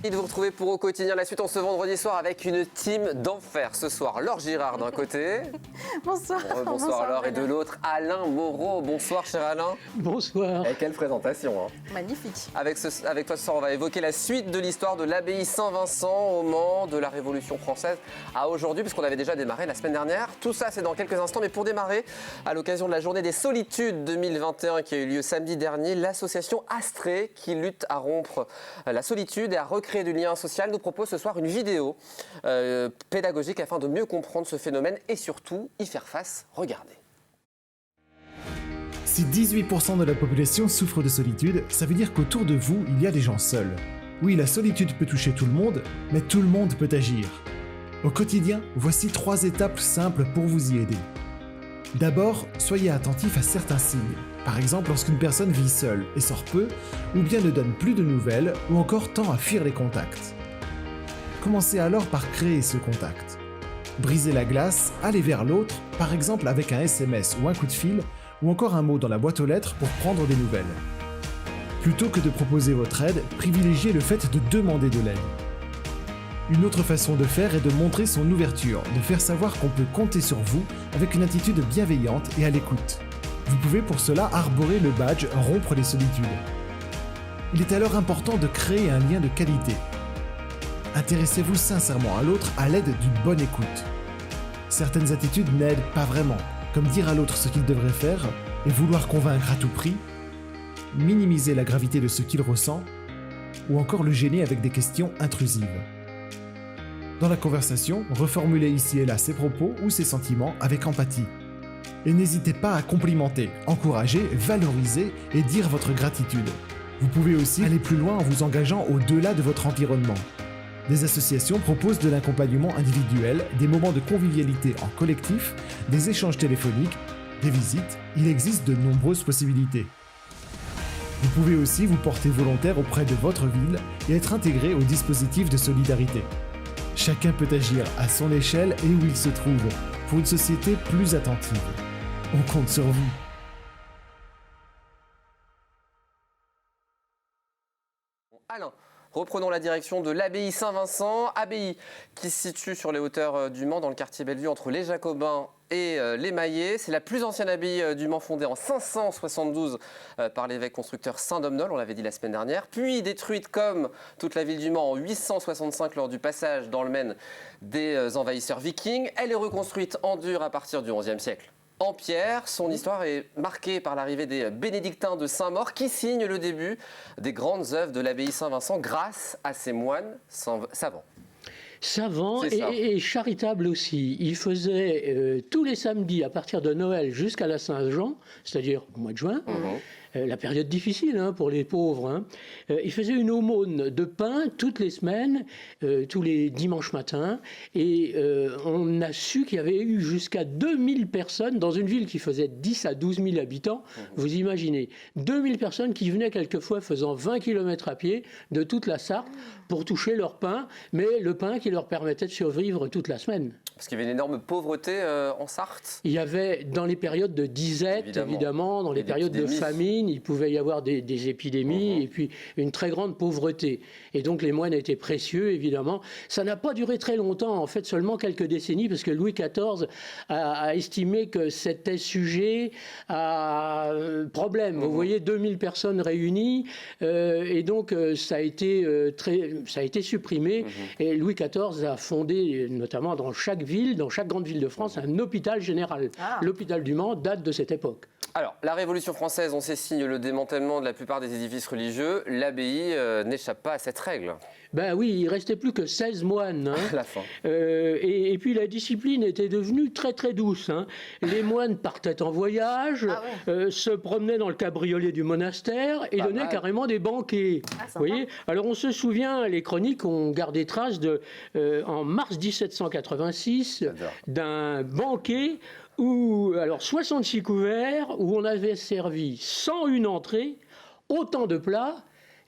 Et de vous retrouver pour Au Quotidien. La suite en ce vendredi soir avec une team d'enfer. Ce soir, Laure Girard d'un côté. Bonsoir. Bonsoir Laure. Et de l'autre, Alain Moreau. Bonsoir cher Alain. Bonsoir. Et quelle présentation. Magnifique. Avec toi ce soir, on va évoquer la suite de l'histoire de l'abbaye Saint-Vincent au Mans, de la Révolution française à aujourd'hui, puisqu'on avait déjà démarré la semaine dernière. Tout ça, c'est dans quelques instants. Mais pour démarrer, à l'occasion de la Journée des Solitudes 2021 qui a eu lieu samedi dernier, l'association Astrée, qui lutte à rompre la solitude et à recréer du lien social, nous propose ce soir une vidéo pédagogique afin de mieux comprendre ce phénomène et surtout y faire face. Regardez. Si 18% de la population souffre de solitude, ça veut dire qu'autour de vous, il y a des gens seuls. Oui, la solitude peut toucher tout le monde, mais tout le monde peut agir. Au quotidien, voici 3 étapes simples pour vous y aider. D'abord, soyez attentif à certains signes. Par exemple, lorsqu'une personne vit seule et sort peu, ou bien ne donne plus de nouvelles, ou encore tend à fuir les contacts. Commencez alors par créer ce contact. Brisez la glace, allez vers l'autre, par exemple avec un SMS ou un coup de fil, ou encore un mot dans la boîte aux lettres pour prendre des nouvelles. Plutôt que de proposer votre aide, privilégiez le fait de demander de l'aide. Une autre façon de faire est de montrer son ouverture, de faire savoir qu'on peut compter sur vous avec une attitude bienveillante et à l'écoute. Vous pouvez pour cela arborer le badge « Rompre les solitudes ». Il est alors important de créer un lien de qualité. Intéressez-vous sincèrement à l'autre à l'aide d'une bonne écoute. Certaines attitudes n'aident pas vraiment, comme dire à l'autre ce qu'il devrait faire et vouloir convaincre à tout prix, minimiser la gravité de ce qu'il ressent, ou encore le gêner avec des questions intrusives. Dans la conversation, reformulez ici et là ses propos ou ses sentiments avec empathie. Et n'hésitez pas à complimenter, encourager, valoriser et dire votre gratitude. Vous pouvez aussi aller plus loin en vous engageant au-delà de votre environnement. Des associations proposent de l'accompagnement individuel, des moments de convivialité en collectif, des échanges téléphoniques, des visites. Il existe de nombreuses possibilités. Vous pouvez aussi vous porter volontaire auprès de votre ville et être intégré au dispositif de solidarité. Chacun peut agir à son échelle et où il se trouve, pour une société plus attentive. On compte sur vous. Alain, reprenons la direction de l'abbaye Saint-Vincent, abbaye qui se situe sur les hauteurs du Mans, dans le quartier Bellevue, entre les Jacobins et les Maillets. C'est la plus ancienne abbaye du Mans, fondée en 572 par l'évêque constructeur Saint-Domnol, on l'avait dit la semaine dernière, puis détruite comme toute la ville du Mans en 865 lors du passage dans le Maine des envahisseurs vikings. Elle est reconstruite en dur à partir du XIe siècle. En pierre, son histoire est marquée par l'arrivée des bénédictins de Saint-Maur qui signent le début des grandes œuvres de l'abbaye Saint-Vincent grâce à ces moines savants. Savant et charitable aussi. Il faisait tous les samedis à partir de Noël jusqu'à la Saint-Jean, c'est-à-dire au mois de juin, la période difficile pour les pauvres. Il faisait une aumône de pain toutes les semaines, tous les dimanches matins, et on a su qu'il y avait eu jusqu'à 2000 personnes dans une ville qui faisait 10 à 12 000 habitants. Vous imaginez, 2000 personnes qui venaient quelquefois faisant 20 km à pied de toute la Sarthe pour toucher leur pain, mais le pain qui leur permettait de survivre toute la semaine. Parce qu'il y avait une énorme pauvreté en Sarthe. Il y avait, dans les périodes de disette, évidemment, dans les périodes de famine, il pouvait y avoir des épidémies et puis une très grande pauvreté. Et donc les moines étaient précieux, évidemment. Ça n'a pas duré très longtemps, en fait, seulement quelques décennies, parce que Louis XIV a estimé que c'était sujet à problème. Vous voyez, 2000 personnes réunies, et donc ça a été supprimé. Et Louis XIV a fondé, notamment dans chaque ville, dans chaque grande ville de France, un hôpital général. L'hôpital du Mans date de cette époque. Alors, la Révolution française, on sait, signe le démantèlement de la plupart des édifices religieux. L'abbaye n'échappe pas à cette règle. Ben oui, il ne restait plus que 16 moines. À la fin. Et puis la discipline était devenue très très douce. Les moines partaient en voyage, se promenaient dans le cabriolet du monastère et donnaient carrément des banquets. Vous voyez ? Alors on se souvient, les chroniques ont gardé trace en mars 1786 d'un banquet où, alors 66 couverts, où on avait servi 101 entrées, autant de plats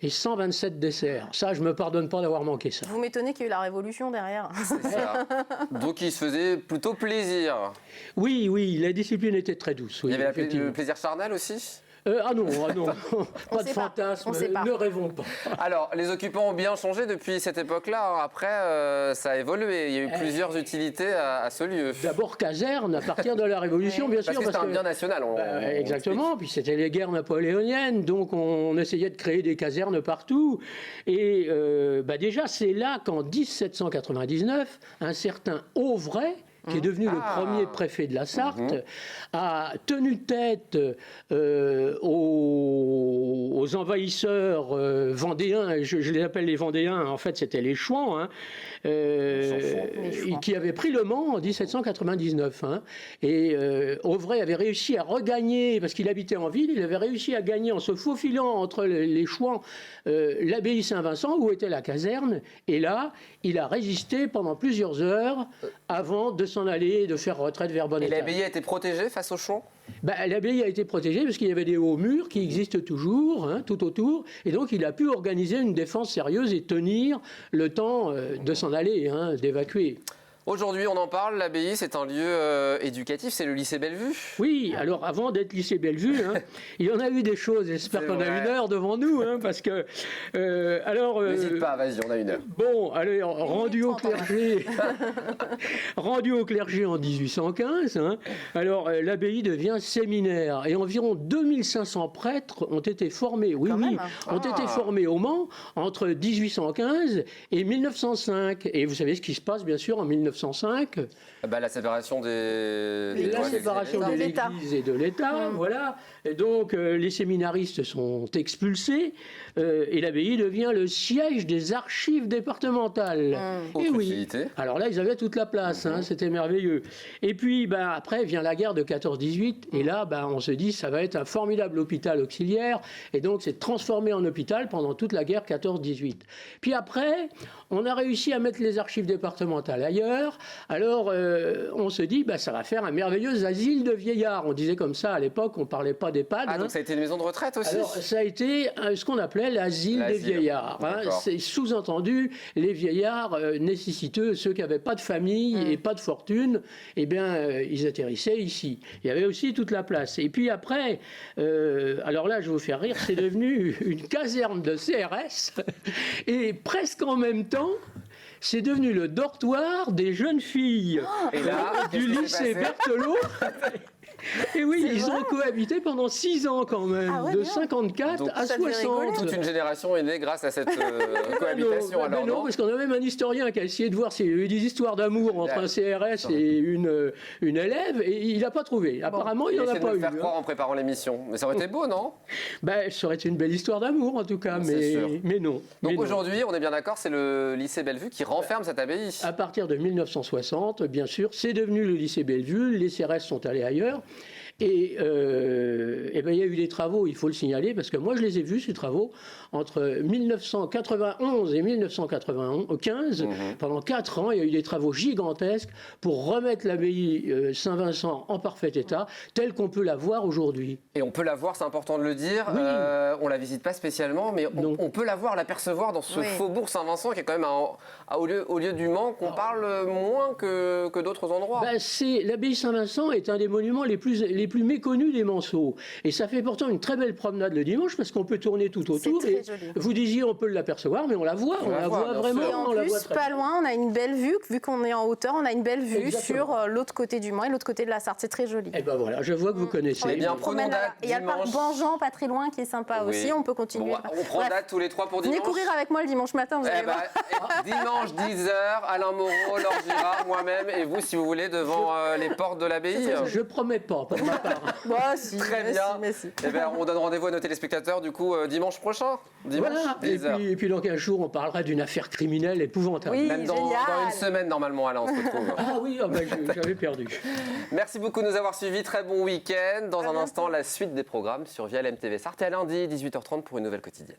et 127 desserts. Ça, je ne me pardonne pas d'avoir manqué ça. Vous m'étonnez qu'il y ait eu la Révolution derrière. C'est ça. Donc il se faisait plutôt plaisir. Oui, la discipline était très douce. Oui, il y avait le plaisir charnel aussi ? Ah non, pas de sait pas. fantasme, On sait pas. ne rêvons pas. Alors, les occupants ont bien changé depuis cette époque-là. Après, ça a évolué. Il y a eu plusieurs utilités à ce lieu. D'abord caserne à partir de la Révolution, bien sûr. Parce que c'était un bien national. Exactement, puis c'était les guerres napoléoniennes, donc on essayait de créer des casernes partout. Et déjà, c'est là qu'en 1799, un certain Auvray, qui est devenu le premier préfet de la Sarthe, a tenu tête aux envahisseurs vendéens, je les appelle les Vendéens, en fait c'était les Chouans, hein, qui avaient pris le Mans en 1799. Hein, et Auvray avait réussi à regagner, parce qu'il habitait en ville, il avait réussi à gagner en se faufilant entre les Chouans l'abbaye Saint-Vincent, où était la caserne, et là, il a résisté pendant plusieurs heures avant de s'en aller, de faire retraite vers Bonne-État. Et l'abbaye a été protégée face aux Chouans ? L'abbaye a été protégée parce qu'il y avait des hauts murs qui existent toujours, hein, tout autour, et donc il a pu organiser une défense sérieuse et tenir le temps de s'en aller, hein, d'évacuer. Aujourd'hui, on en parle, l'abbaye, c'est un lieu éducatif, c'est le lycée Bellevue. Oui, alors avant d'être lycée Bellevue, hein, il y en a eu des choses, j'espère qu'on a une heure devant nous, hein, parce que... N'hésite pas, vas-y, on a une heure. Bon, allez, rendu au clergé en 1815, hein, alors l'abbaye devient séminaire, et environ 2500 prêtres ont été formés, ont été formés au Mans entre 1815 et 1905. Et vous savez ce qui se passe, bien sûr, en 1905. La séparation de l'Église et de l'État, voilà. Et donc les séminaristes sont expulsés et l'abbaye devient le siège des archives départementales. Et oui. Alors là, ils avaient toute la place, hein, c'était merveilleux. Et puis après vient la guerre de 14-18 et là, on se dit ça va être un formidable hôpital auxiliaire et donc c'est transformé en hôpital pendant toute la guerre 14-18. Puis après, on a réussi à mettre les archives départementales ailleurs. Alors, on se dit, ça va faire un merveilleux asile de vieillards. On disait comme ça à l'époque, on ne parlait pas d'EHPAD. Ah, donc ça a été une maison de retraite aussi ? Alors, ça a été ce qu'on appelait l'asile des vieillards. Hein. C'est sous-entendu, les vieillards nécessiteux, ceux qui n'avaient pas de famille et pas de fortune, ils atterrissaient ici. Il y avait aussi toute la place. Et puis après, alors là, je vais vous faire rire, c'est devenu une caserne de CRS. Et presque en même temps, c'est devenu le dortoir des jeunes filles du lycée Berthelot. Et oui, ils ont cohabité pendant 6 ans quand même, de 54 donc, à 60. Toute une génération est née grâce à cette cohabitation. Non, parce qu'on a même un historien qui a essayé de voir s'il y a eu des histoires d'amour entre un CRS et une élève, et il n'a pas trouvé. Apparemment, il n'y en a pas eu. Il faire croire en préparant l'émission. Mais ça aurait été beau, non ? Ça aurait été une belle histoire d'amour, en tout cas, mais non. Donc aujourd'hui, on est bien d'accord, c'est le lycée Bellevue qui renferme cette abbaye. À partir de 1960, bien sûr, c'est devenu le lycée Bellevue, les CRS sont allés ailleurs. Et il y a eu des travaux, il faut le signaler, parce que moi je les ai vus, ces travaux, entre 1991 et 1995. Pendant 4 ans, il y a eu des travaux gigantesques pour remettre l'abbaye Saint-Vincent en parfait état, telle qu'on peut la voir aujourd'hui. Et on peut la voir, c'est important de le dire. Oui. On ne la visite pas spécialement, mais on peut la voir, l'apercevoir dans ce faubourg Saint-Vincent, qui est quand même au lieu du Mans, qu'on parle moins que d'autres endroits. L'abbaye Saint-Vincent est un des monuments les plus méconnus des Manceaux. Et ça fait pourtant une très belle promenade le dimanche, parce qu'on peut tourner tout autour. Et vous disiez, on peut l'apercevoir, mais on la voit. On la voit vraiment. Et en plus, pas loin, on a une belle vue. Vu qu'on est en hauteur, on a une belle vue sur l'autre côté du Mans et l'autre côté de la Sarthe. C'est très joli. Et voilà, je vois que vous connaissez. Eh bien, prenons date. Il y a le parc Banjean, pas très loin, qui est sympa aussi. On peut continuer. On prend date tous les 3 pour dimanche. Venez courir avec moi le dimanche matin, vous allez voir. Dimanche 10h, Alain Moreau, Laure Girard, moi-même et vous, si vous voulez, devant les portes de l'abbaye. Je promets pas, pour ma part. Si, très bien. On donne rendez-vous à nos téléspectateurs du coup dimanche prochain. Dimanche, voilà. 10h. Et puis dans 15 jours, on parlera d'une affaire criminelle épouvantable. Oui, même dans une semaine normalement, Alain, on se retrouve. Ah oui, j'avais perdu. Merci beaucoup de nous avoir suivis. Très bon week-end. Dans un instant, la suite des programmes sur VLM TV Sarthe. Et à lundi, 18h30 pour une nouvelle quotidienne.